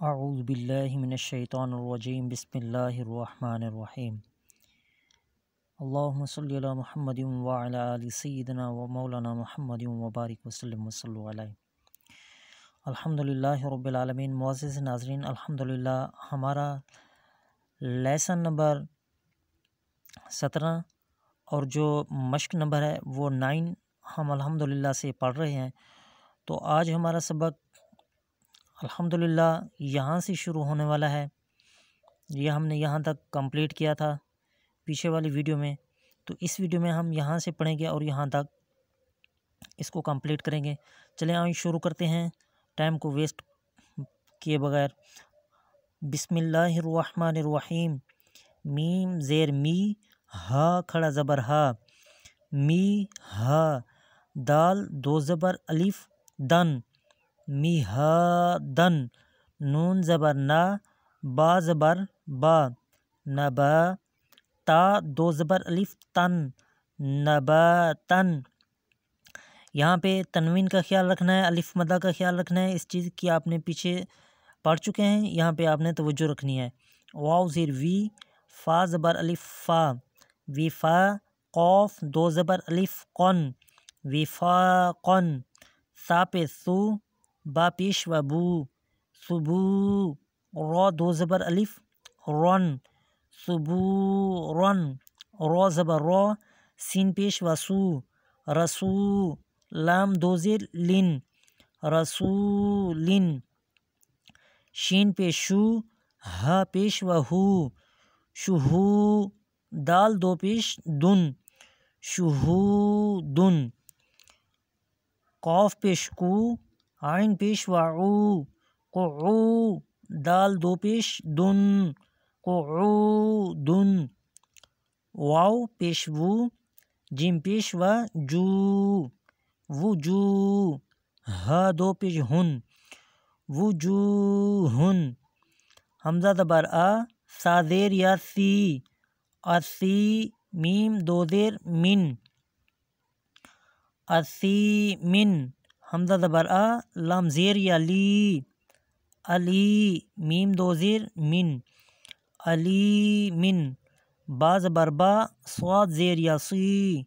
اعوذ باللہ من الشیطان الرجیم بسم اللہ الرحمن الرحیم اللہم صلی علی محمد وعلی آل سیدنا و مولانا محمد وبارک وسلم وصلو علیہ۔ الحمدللہ رب العالمین۔ معزز ناظرین، الحمدللہ ہمارا لیسن نمبر 17 اور جو مشق نمبر ہے وہ 9 ہم الحمدللہ سے پڑھ رہے ہیں۔ تو آج ہمارا سبق الحمدللہ یہاں سے شروع ہونے والا ہے۔ یہ ہم نے یہاں تک کمپلیٹ کیا تھا پیچھے والی ویڈیو میں، تو اس ویڈیو میں ہم یہاں سے پڑھیں گے اور یہاں تک اس کو کمپلیٹ کریں گے۔ چلیں آئیں شروع کرتے ہیں ٹائم کو ویسٹ کیے بغیر۔ بسم اللہ الرحمن الرحیم۔ میم زیر می، ہا کھڑا زبر ہا، می ہا، دال دو زبر الف دن، میہا دن، نون زبر نا، با زبر با، نبا، تا دو زبر الف تن، نباتن۔ یہاں پہ تنوین کا خیال رکھنا ہے، الف مدہ کا خیال رکھنا ہے۔ اس چیز کی آپ نے پیچھے پڑھ چکے ہیں، یہاں پہ آپ نے توجہ رکھنی ہے۔ واو زیر وی، فا زبر الف فا، وی فا، قوف دو زبر الف قن، وفا قن، سا پہ سو، با پیش و بو، صبو، رو دو زبر الف رن، صبو رن، رو زبر رو، سین پیش و سو، رسو، لام دو زیر لن، رسولن، شین پیش شو، ہا پیش و ہو، شہو، دال دو پیش دن، شہودن، قوف پیش کو، عین پیش و عو، قعو، دال دو پیش دن، قعودن، واو پیش وو، جیم پیش و جو، وجو، ہا دو پیش ہن، وجوہن، حمزہ زبر آ، سا زیر یا سی، اسی، میم دو زیر من، اسی من، حمزہ زبر آ، لام زیر یا لی، علی، میم دو زیر من، علی من، با زبر با، صاد زیر یا سی،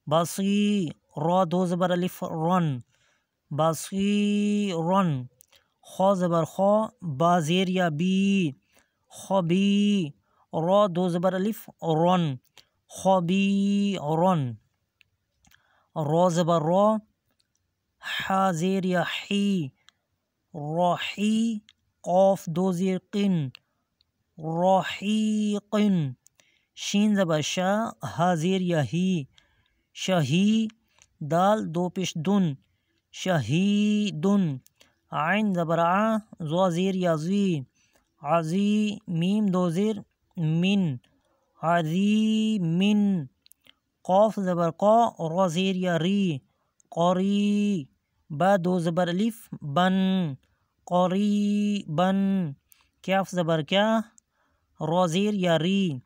باسی، رو دو زبر الف رن، باسی رن، خو زبر خو، با زیر یا بی، خوبی، رو دو زبر الف رن، خوبی رن، رو زبر رو، حا زیر یا حی، روحی، قوف دو زیر قن، روحیقن، شین زبر شا، ہا زیر یا ہی، شہی، دال دو پیش دن، شہیدن، عین زبر ع، زو زیر یا زی، عزی، میم دو زیر من، عزیمن، قوف زبر قو، رو زیر یا ری، قوری، با دو زبر الف بن، قریبن، کاف زبر کیا، رو زیر یا ری،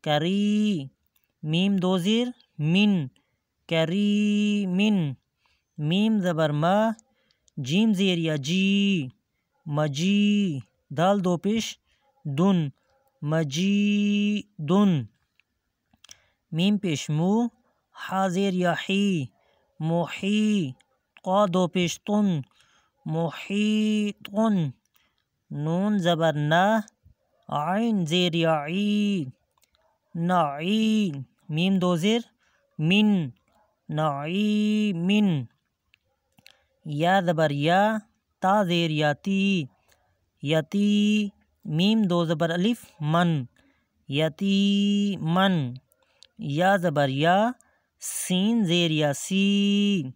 کری، میم دو زیر من، کریمن، میم زبر ما، جیم زیر یا جی، مجی، دال دو پیش دن، مجیدن، میم پیش مو، حا زیر یا حی، محی، قا دو پیش تن، محیطن، نون زبر نا، عین زیر یا عی، نعی، میم دو زیر من، نعیمن، یا زبر یا، تا زیر یا تی، یتی، میم دو زبر الف من، یتیمن، یا زبر یا، سین زیر یا سی،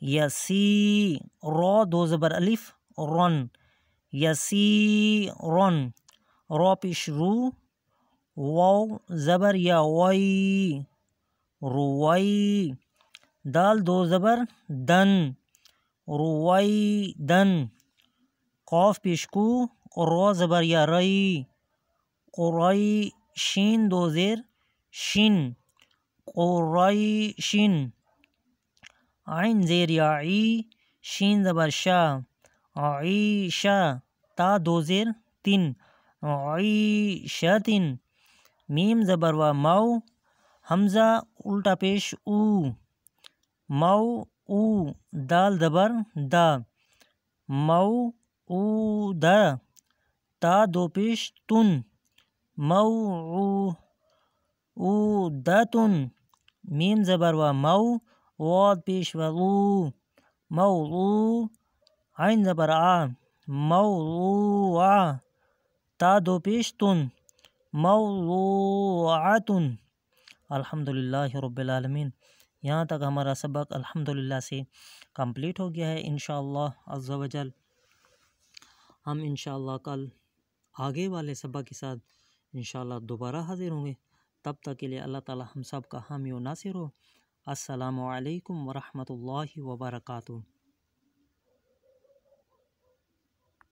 یسی، رو دو زبر الف رن، یسیرن، رو پیش رو، واو زبر یا وی، روی، دال دو زبر دن، رویدن، قوف پیش کو، رو زبر یا ری، قری، شین دو زیر شن، قریشن، عین زیر یا عی، شین زبر شا، عیشا، تا دو زیر تن عیشتن میم زبر و مو حمزہ الٹا پیش او مو او دال زبر دا مو او دا تا دو پیش تن مو او دتن میم زبر و مو واد پیش و او مو عین زبر آ موضوع تا دو پیش تن موضوعتن۔ الحمدللہ رب العالمین۔ یہاں تک ہمارا سبق الحمدللہ سے کمپلیٹ ہو گیا ہے۔ انشاءاللہ عز و جل ہم انشاءاللہ کل آگے والے سبق کے ساتھ انشاءاللہ دوبارہ حاضر ہوں گے۔ تب تک کے لیے اللہ تعالی ہم سب کا حامی و ناصر ہو۔ السلام علیکم ورحمۃ اللہ وبرکاتہ۔